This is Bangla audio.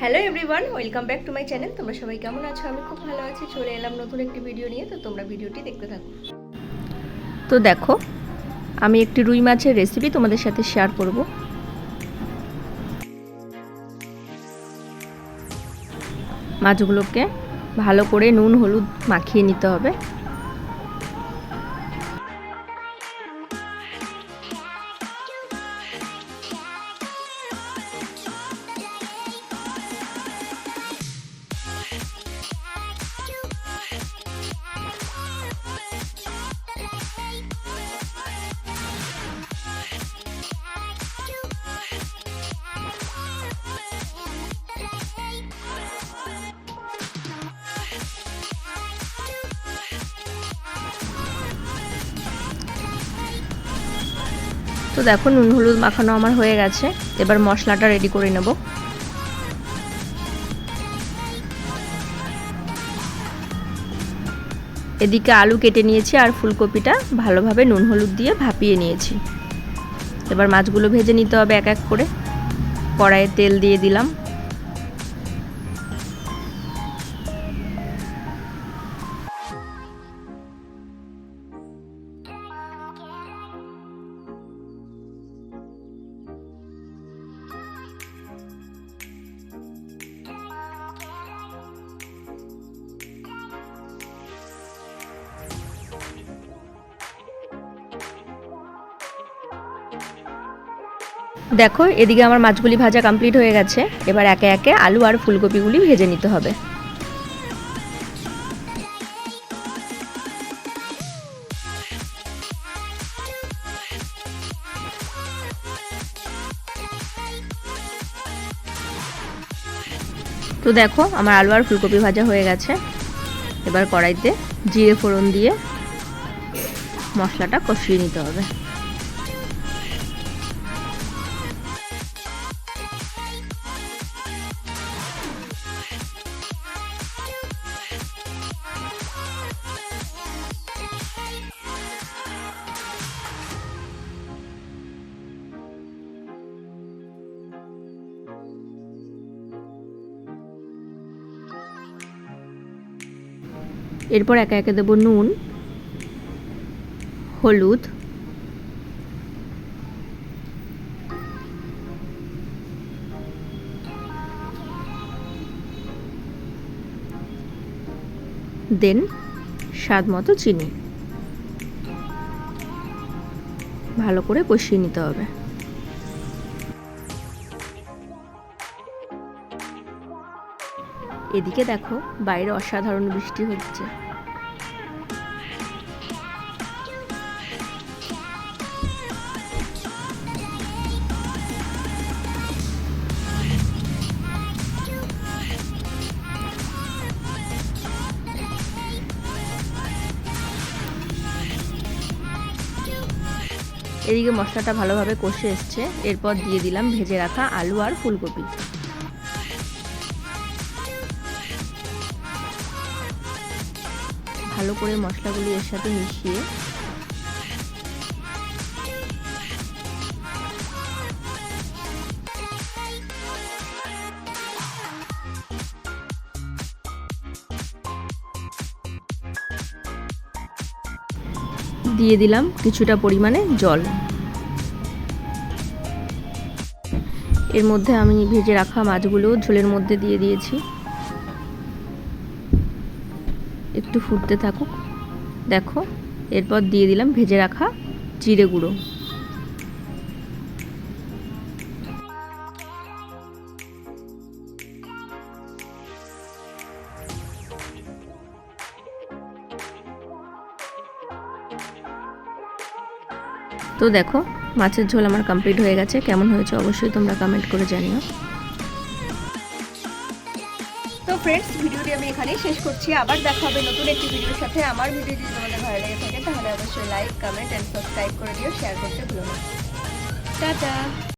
Hello everyone, welcome back to my channel. তোমরা সবাই কেমন আছো? আমি খুব ভালো আছি। চলে এলাম নতুন একটি ভিডিও নিয়ে, তো তোমরা ভিডিওটি দেখতে থাকো। তো দেখো, আমি একটি রুই মাছের রেসিপি তোমাদের সাথে শেয়ার করব। মাছগুলোকে ভালো করে নুন হলুদ মাখিয়ে নিতে হবে। তো দেখো, নুন হলুদ মাখানো আমার হয়ে গেছে। এবার মশলাটা রেডি করে নেব। এদিকে আলু কেটে নিয়েছি আর ফুলকপিটা ভালোভাবে নুন হলুদ দিয়ে ভাপিয়ে নিয়েছি। এবার মাছগুলো ভেজে নিতে হবে এক এক করে। কড়াইয়ে তেল দিয়ে দিলাম। দেখো, এদিকে আমার মাছগুলি ভাজা কমপ্লিট হয়ে গেছে। এবার একে একে আলু আর ফুলকপিগুলি ভেজে নিতে হবে। তো দেখো, আমার আলু আর ফুলকপি ভাজা হয়ে গেছে। এবার কড়াইতে জিরে ফোড়ন দিয়ে মশলাটা কষিয়ে নিতে হবে। এরপর একে একে দেব নুন, হলুদ, দেন স্বাদ মতো চিনি। ভালো করে কষিয়ে নিতে হবে। এদিকে দেখো, বাইরে অসাধারণ বৃষ্টি হচ্ছে। এদিকে মশলাটা ভালোভাবে কষে এসছে। এরপর দিয়ে দিলাম ভেজে রাখা আলু আর ফুলকপি। ভালো করে মশলাগুলি এর সাথে মিশিয়ে দিয়ে দিলাম কিছুটা পরিমাণে জল। এর মধ্যে আমি ভেজে রাখা মাছগুলো ঝোলের মধ্যে দিয়ে দিয়েছি। একটু ফুটতে থাকুক। দেখো, এরপর দিয়ে দিলাম ভেজে রাখা জিরে গুঁড়ো। তো দেখো, মাছের ঝোল আমার কমপ্লিট হয়ে গেছে। কেমন হয়েছে অবশ্যই তোমরা কমেন্ট করে জানিও। তো ফ্রেন্ডস, ভিডিওটি আমি এখানেই শেষ করছি। আবার দেখা হবে নতুন একটি ভিডিওর সাথে। আমার ভিডিও যদি তোমাদের ভালো লেগে থাকে তাহলে অবশ্যই লাইক, কমেন্ট এন্ড সাবস্ক্রাইব করে দিও। শেয়ার করতে ভুলো না। টাটা।